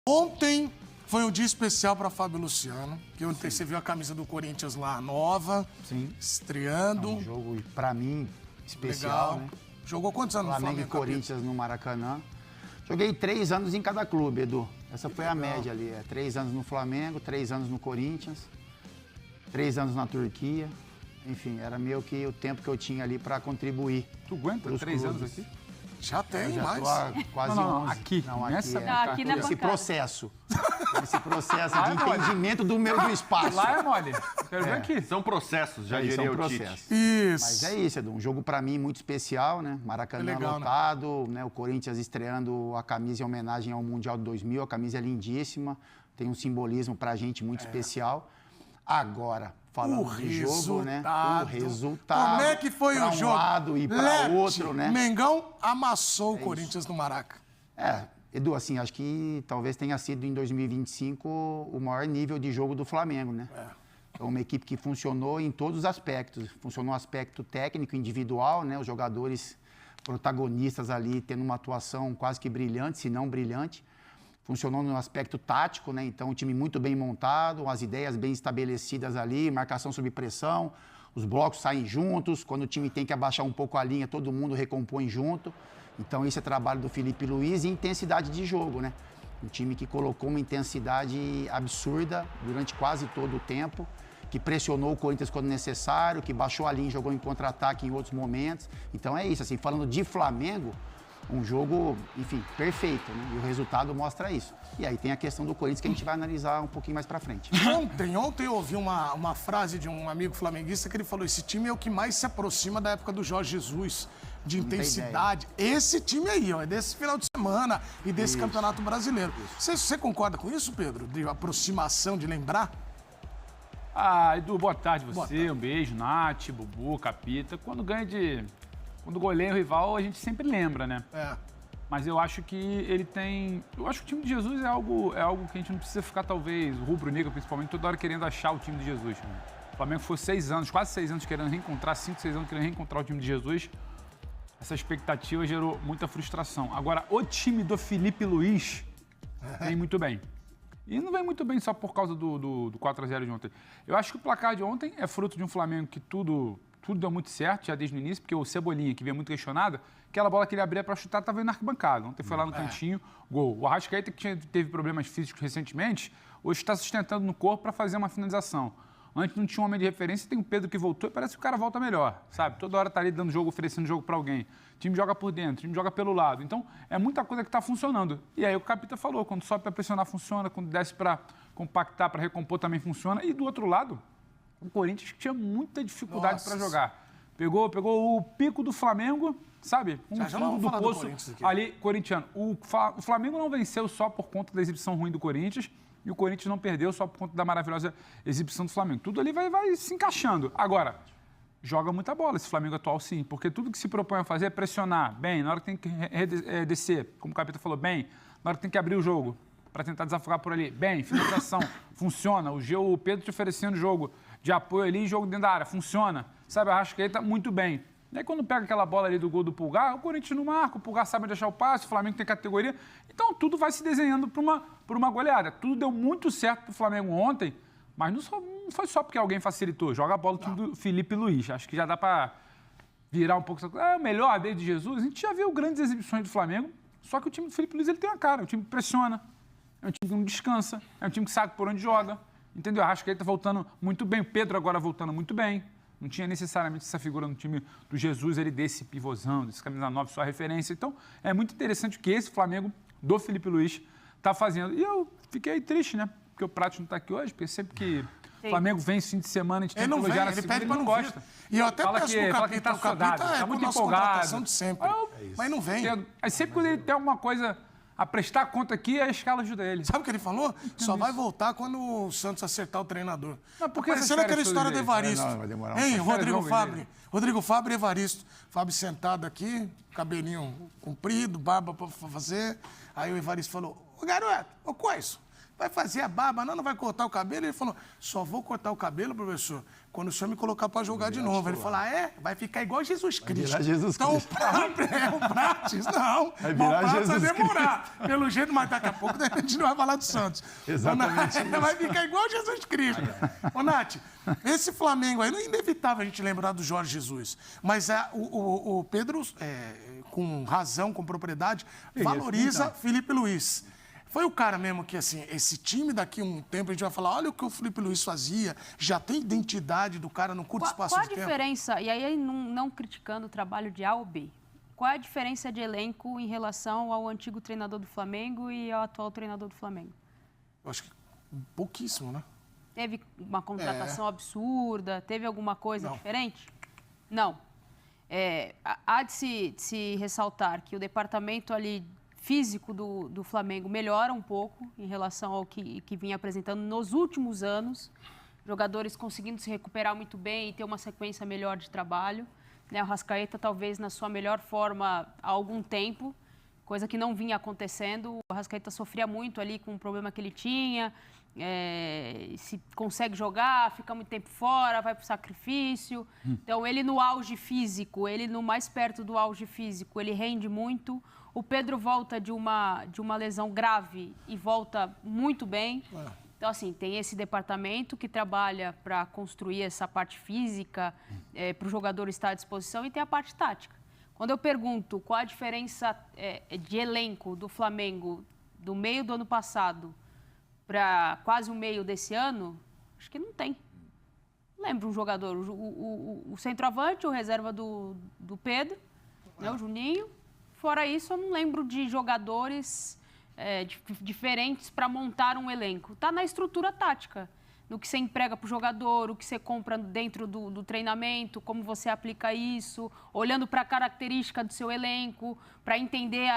Ontem foi um dia especial para Fábio Luciano, que ontem você viu a camisa do Corinthians lá, nova, estreando. Um jogo, para mim, especial, Legal. né? Jogou quantos anos no Flamengo e Corinthians no Maracanã. Joguei 3 anos em cada clube, Edu. Essa foi a média ali. 3 anos no Flamengo, 3 anos no Corinthians, 3 anos na Turquia. Enfim, era meio que o tempo que eu tinha ali para contribuir. Tu aguenta 3 anos aqui? Já tem Já mais. tô há quase 11. Aqui. Não, Nessa aqui aqui na esse bancada. processo. Esse processo de entendimento do espaço. Lá é mole. Quero ver aqui. São processos, já Aí diria são o Tite. processos. Isso. Mas é isso, Edu. Um jogo para mim muito especial, né? Maracanã legal, lotado, né? O Corinthians estreando a camisa em homenagem ao Mundial de 2000. A camisa é lindíssima, tem um simbolismo pra gente muito especial. Agora, falando de jogo, né? O resultado. Como é que foi pra o jogo? um lado e para outro, né? Mengão amassou o Corinthians no Maraca. Edu, assim, acho que talvez tenha sido em 2025 o maior nível de jogo do Flamengo, né? É uma equipe que funcionou em todos os aspectos. Funcionou no aspecto técnico, individual, né? Os jogadores protagonistas ali tendo uma atuação quase que brilhante, se não brilhante. Funcionou no aspecto tático, né? Então, o time muito bem montado, as ideias bem estabelecidas ali, marcação sob pressão, os blocos saem juntos, quando o time tem que abaixar um pouco a linha, todo mundo recompõe junto. Então, esse é trabalho do Felipe Luiz e intensidade de jogo, né? Um time que colocou uma intensidade absurda durante quase todo o tempo, que pressionou o Corinthians quando necessário, que baixou a linha e jogou em contra-ataque em outros momentos. Então, é isso. Assim, falando de Flamengo, um jogo, enfim, perfeito, né? E o resultado mostra isso. E aí tem a questão do Corinthians que a gente vai analisar um pouquinho mais pra frente. Ontem eu ouvi uma frase de um amigo flamenguista que ele falou: esse time é o que mais se aproxima da época do Jorge Jesus, de intensidade. Esse time aí, ó, é desse final de semana e desse Campeonato Brasileiro. Você concorda com isso, Pedro? De aproximação, de lembrar? Edu, boa tarde você. Um beijo, Nath, Bubu, Capita. Quando goleia o rival, a gente sempre lembra, né? Mas eu acho que ele tem... Eu acho que o time de Jesus é algo que a gente não precisa ficar, talvez, o rubro-negro, principalmente, toda hora querendo achar o time de Jesus. Né? O Flamengo foi 6 anos, quase 6 anos querendo reencontrar, 5, 6 anos querendo reencontrar o time de Jesus. Essa expectativa gerou muita frustração. Agora, o time do Felipe Luiz vem muito bem. E não vem muito bem só por causa do 4-0 de ontem. Eu acho que o placar de ontem é fruto de um Flamengo que tudo deu muito certo, já desde o início, porque o Cebolinha, que vinha muito questionado, aquela bola que ele abria para chutar estava indo na arquibancada. Ontem foi lá no cantinho, gol. O Arrascaeta, que teve problemas físicos recentemente, hoje está sustentando no corpo para fazer uma finalização. Antes não tinha um homem de referência, tem o Pedro que voltou e parece que o cara volta melhor, sabe? Toda hora tá ali dando jogo, oferecendo jogo para alguém. O time joga por dentro, o time joga pelo lado. Então, é muita coisa que está funcionando. E aí o Capita falou, quando sobe para pressionar funciona, quando desce para compactar, para recompor também funciona. E do outro lado, o Corinthians tinha muita dificuldade para jogar. Pegou o pico do Flamengo, sabe? Fundo do poço ali, corintiano. O Flamengo não venceu só por conta da exibição ruim do Corinthians e o Corinthians não perdeu só por conta da maravilhosa exibição do Flamengo. Tudo ali vai se encaixando. Agora, joga muita bola esse Flamengo atual, sim, porque tudo que se propõe a fazer é pressionar bem, na hora que tem que descer, como o Capita falou, bem, na hora que tem que abrir o jogo para tentar desafogar por ali, bem, finalização, funciona. O Pedro te oferecendo jogo de apoio ali e jogo dentro da área, funciona. Sabe, a Arrascaeta muito bem. E aí quando pega aquela bola ali do gol do Pulgar, o Corinthians não marca, o Pulgar sabe deixar o passe, o Flamengo tem categoria. Então tudo vai se desenhando para uma goleada. Tudo deu muito certo para o Flamengo ontem, mas não foi só porque alguém facilitou. Joga a bola do time do Felipe Luiz. Acho que já dá para virar um pouco... É o melhor desde Jesus. A gente já viu grandes exibições do Flamengo, só que o time do Felipe Luiz ele tem uma cara. É um time que pressiona, é um time que não descansa, é um time que sabe por onde joga. Entendeu? Acho que ele está voltando muito bem. O Pedro agora voltando muito bem. Não tinha necessariamente essa figura no time do Jesus, ele desse pivôzão, desse camisa 9, sua referência. Então, é muito interessante o que esse Flamengo do Felipe Luiz está fazendo. E eu fiquei triste, né? Porque o Prato não está aqui hoje, porque sempre que o Flamengo vem esse fim de semana, a gente tem que elogiar na segunda, ele não gosta. E eu até fala peço que, pro fala que tá saudado, tá muito empolgado. De sempre. Mas não vem. Aí sempre quando ele tem alguma coisa a prestar conta aqui, a escala ajuda ele. Sabe o que ele falou? Só vai voltar quando o Santos acertar o treinador. Mas por que parecendo aquela história do Evaristo. Vai demorar Hein, Rodrigo Fabre e Evaristo. Fábio sentado aqui, cabelinho comprido, barba pra fazer. Aí o Evaristo falou, ô garoto, ô Coiso, vai fazer a barba, não vai cortar o cabelo? Ele falou, só vou cortar o cabelo, professor, quando o senhor me colocar para jogar de novo. Ele falou, vai ficar igual Jesus Cristo. Vai virar Jesus Cristo. Então, o Prates, não. Vai virar Jesus vai demorar. Pelo jeito, mas daqui a pouco a gente não vai falar do Santos. Exatamente. Vai ficar igual Jesus Cristo. Ô, Nath, esse Flamengo aí, não é inevitável a gente lembrar do Jorge Jesus. Mas o Pedro, com razão, com propriedade, valoriza Felipe Luiz. Foi o cara mesmo que, assim, esse time daqui a um tempo a gente vai falar, olha o que o Felipe Luiz fazia, já tem identidade do cara no curto espaço de tempo. Qual a diferença, e aí não criticando o trabalho de A ou B, qual é a diferença de elenco em relação ao antigo treinador do Flamengo e ao atual treinador do Flamengo? Eu acho que pouquíssimo, né? Teve uma contratação absurda? Teve alguma coisa diferente? Não. Há de se ressaltar que o departamento ali físico do Flamengo melhora um pouco em relação ao que vinha apresentando nos últimos anos. Jogadores conseguindo se recuperar muito bem e ter uma sequência melhor de trabalho. O Arrascaeta talvez na sua melhor forma há algum tempo, coisa que não vinha acontecendo. O Arrascaeta sofria muito ali com o problema que ele tinha. Se consegue jogar, fica muito tempo fora, vai para o sacrifício. Então, ele no auge físico, ele no mais perto do auge físico, ele rende muito. O Pedro volta de uma lesão grave e volta muito bem. Então, assim, tem esse departamento que trabalha para construir essa parte física, para o jogador estar à disposição, e tem a parte tática. Quando eu pergunto qual a diferença de elenco do Flamengo do meio do ano passado para quase o meio desse ano, acho que não tem. Lembro um jogador, o centroavante, o reserva do Pedro, né, o Juninho. Fora isso, eu não lembro de jogadores diferentes para montar um elenco. Está na estrutura tática, no que você emprega para o jogador, o que você compra dentro do treinamento, como você aplica isso, olhando para a característica do seu elenco, para entender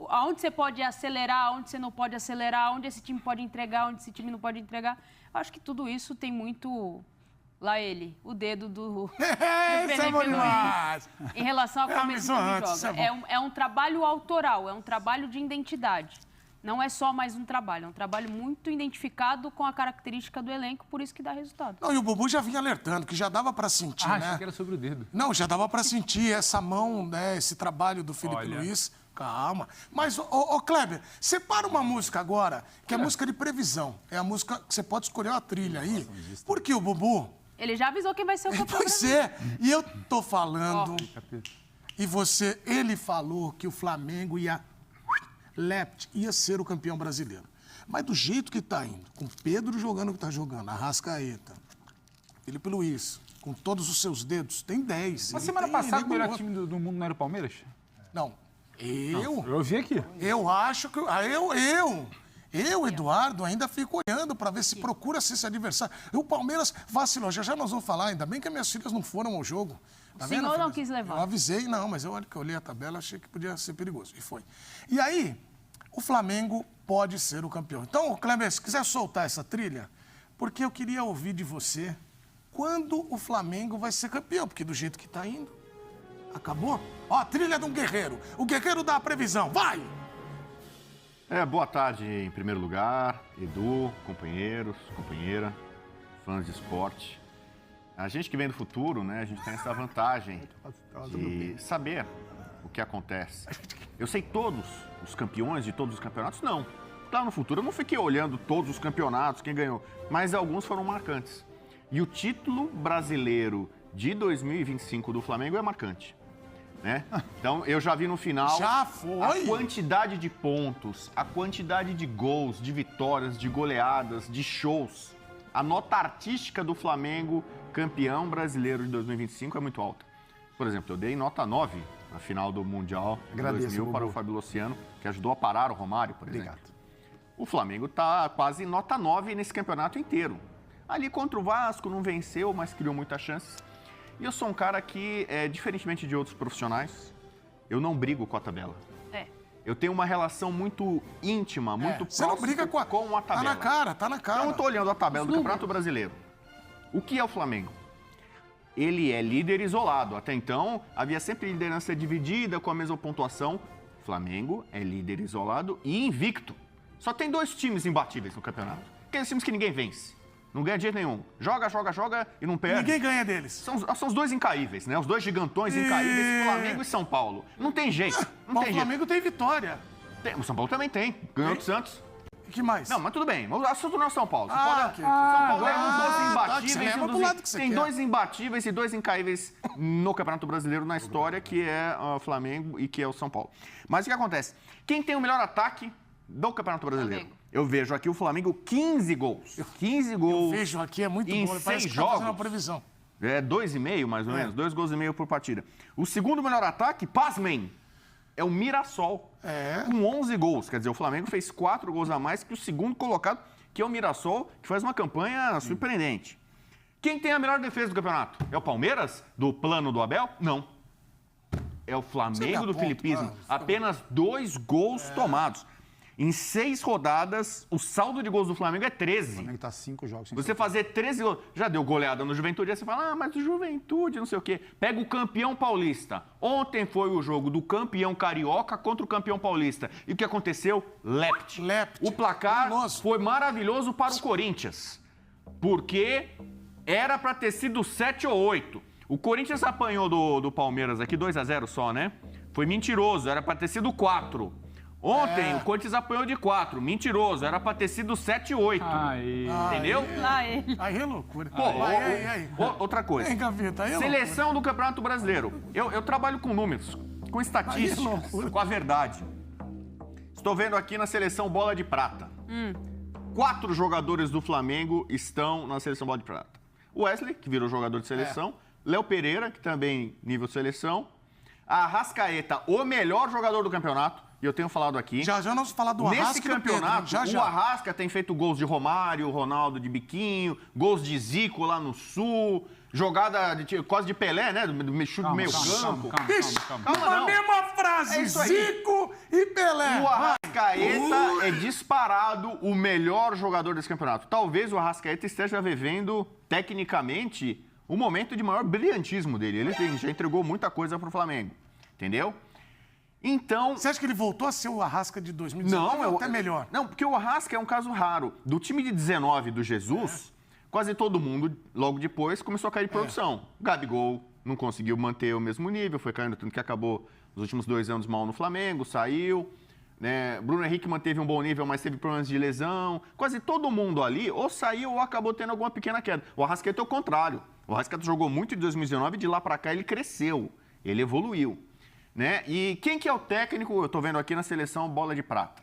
aonde você pode acelerar, aonde você não pode acelerar, onde esse time pode entregar, onde esse time não pode entregar. Eu acho que tudo isso tem muito... Lá ele, o dedo do Felipe Luiz, em relação à como esse time joga. É um trabalho autoral, é um trabalho de identidade. Não é só mais um trabalho, é um trabalho muito identificado com a característica do elenco, por isso que dá resultado. Não, e o Bubu já vinha alertando, que já dava para sentir, né? Achei que era sobre o dedo. Não, já dava para sentir essa mão, né, esse trabalho do Felipe Luiz. Calma. Mas, Kleber, separa uma música agora, que é a música de previsão. É a música que você pode escolher uma trilha aí. Por que o Bubu... Ele já avisou quem vai ser o campeão Pois brasileiro. E eu tô falando, ele falou que o Flamengo ia ser o campeão brasileiro. Mas do jeito que tá indo, com Pedro jogando o que tá jogando, Arrascaeta, Felipe Luiz, com todos os seus dedos, tem 10. Mas semana passada o melhor time do mundo não era o Palmeiras? Não, eu vi aqui. Eu acho que... Eu, Eduardo, ainda fico olhando para ver se procura ser esse adversário. E o Palmeiras vacilou. Já nós vamos falar, ainda bem que as minhas filhas não foram ao jogo. Tá vendo, senhor não quis levar. Eu avisei, não, mas eu olhei a tabela, achei que podia ser perigoso. E foi. E aí, o Flamengo pode ser o campeão. Então, Kleber, se quiser soltar essa trilha, porque eu queria ouvir de você quando o Flamengo vai ser campeão, porque do jeito que está indo, acabou. Ó, a trilha de um guerreiro. O guerreiro dá a previsão. Vai! Boa tarde, em primeiro lugar, Edu, companheiros, companheira, fãs de esporte. A gente que vem do futuro, né, a gente tem essa vantagem de saber o que acontece. Eu sei todos os campeões de todos os campeonatos? Não. Lá no futuro eu não fiquei olhando todos os campeonatos, quem ganhou, mas alguns foram marcantes. E o título brasileiro de 2025 do Flamengo é marcante. Né? Então, eu já vi no final a quantidade de pontos, a quantidade de gols, de vitórias, de goleadas, de shows. A nota artística do Flamengo, campeão brasileiro de 2025, é muito alta. Por exemplo, eu dei nota 9 na final do Mundial de 2000 para o Fábio Luciano, que ajudou a parar o Romário, por exemplo. Obrigado. O Flamengo está quase nota 9 nesse campeonato inteiro. Ali contra o Vasco, não venceu, mas criou muitas chances. E eu sou um cara que, diferentemente de outros profissionais, eu não brigo com a tabela. Eu tenho uma relação muito íntima, muito próxima não briga com a tabela. Tá na cara. Eu não estou olhando a tabela do Campeonato Brasileiro. O que é o Flamengo? Ele é líder isolado. Até então, havia sempre liderança dividida com a mesma pontuação. O Flamengo é líder isolado e invicto. Só tem 2 times imbatíveis no campeonato. Aqueles times que ninguém vence. Não ganha de jeito nenhum. Joga e não perde. Ninguém ganha deles. São os 2 incaíveis, né? Os 2 gigantões incaíveis, Flamengo e São Paulo. Não tem jeito. Não tem o Flamengo tem vitória. O São Paulo também tem. Ganhou do Santos. O que mais? Não, mas tudo bem. O assunto não é o São Paulo. Ok. São Paulo é um dos você imbatíveis. leva pro lado que você Tem quer. 2 imbatíveis e 2 incaíveis no Campeonato Brasileiro na história, que é o Flamengo e que é o São Paulo. Mas o que acontece? Quem tem o melhor ataque do Campeonato Brasileiro? Flamengo. Eu vejo aqui o Flamengo 15 gols. 15 gols. Eu vejo aqui, é muito em bom. 6 Parece que tá jogos. fazendo uma previsão. É 2,5 mais ou menos. 2 gols e meio por partida. O segundo melhor ataque, pasmem, é o Mirassol. Com 11 gols. Quer dizer, o Flamengo fez 4 gols a mais que o segundo colocado, que é o Mirassol, que faz uma campanha surpreendente. Quem tem a melhor defesa do campeonato? É o Palmeiras, do plano do Abel? Não. É o Flamengo do Filipismo. Apenas 2 gols tomados. Em 6 rodadas, o saldo de gols do Flamengo é 13. O Flamengo tá 5 jogos sem Você fazer 13 gols. Já deu goleada no Juventude, aí você fala, mas o Juventude, não sei o quê. Pega o campeão paulista. Ontem foi o jogo do campeão carioca contra o campeão paulista. E o que aconteceu? Lept. O placar foi maravilhoso para o Corinthians. Porque era para ter sido 7 ou 8. O Corinthians apanhou do Palmeiras aqui 2-0 só, né? Foi mentiroso, era para ter sido 4. Ontem, o Corinthians apanhou de 4. Mentiroso. Era pra ter sido 7 e 8. Entendeu? Aí é loucura. Pô, outra coisa. Vem, Gaveta, aí é Seleção do Campeonato Brasileiro. Eu trabalho com números, com estatísticas, com a verdade. Estou vendo aqui na seleção Bola de Prata. 4 jogadores do Flamengo estão na seleção Bola de Prata. O Wesley, que virou jogador de seleção. Léo Pereira, que também nível de seleção. A Arrascaeta, o melhor jogador do campeonato. E eu tenho falado aqui. Já nós vamos falar do Arrasca. Nesse campeonato, Pedro, o Arrasca tem feito gols de Romário, Ronaldo de biquinho, gols de Zico lá no Sul, jogada quase de Pelé, né? Do chute do meio campo. Calma, a mesma frase, Zico e Pelé. O Arrascaeta é disparado o melhor jogador desse campeonato. Talvez o Arrascaeta esteja vivendo, tecnicamente, o momento de maior brilhantismo dele. Ele já entregou muita coisa pro Flamengo, entendeu? Então... Você acha que ele voltou a ser o Arrasca de 2019? Não, até melhor. Não, porque o Arrasca é um caso raro. Do time de 19 do Jesus, quase todo mundo, logo depois, começou a cair de produção. Gabigol não conseguiu manter o mesmo nível, foi caindo, tanto que acabou os últimos 2 anos mal no Flamengo, saiu. Né? Bruno Henrique manteve um bom nível, mas teve problemas de lesão. Quase todo mundo ali ou saiu ou acabou tendo alguma pequena queda. O Arrascaeta é o contrário. O Arrascaeta jogou muito em 2019 e de lá para cá ele cresceu, ele evoluiu. Né? E quem que é o técnico, eu estou vendo aqui na seleção Bola de Prata,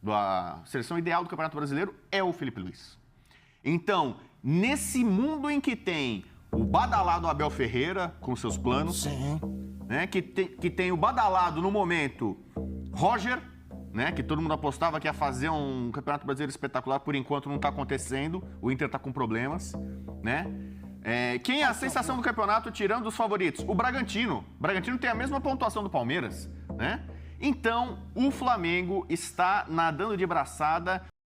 a seleção ideal do Campeonato Brasileiro é o Felipe Luiz. Então, nesse mundo em que tem o badalado Abel Ferreira com seus planos, né? que tem o badalado no momento Roger, né? Que todo mundo apostava que ia fazer um Campeonato Brasileiro espetacular, por enquanto não está acontecendo, o Inter está com problemas, né? Quem é a sensação do campeonato, tirando os favoritos? O Bragantino. O Bragantino tem a mesma pontuação do Palmeiras, né? Então, o Flamengo está nadando de braçada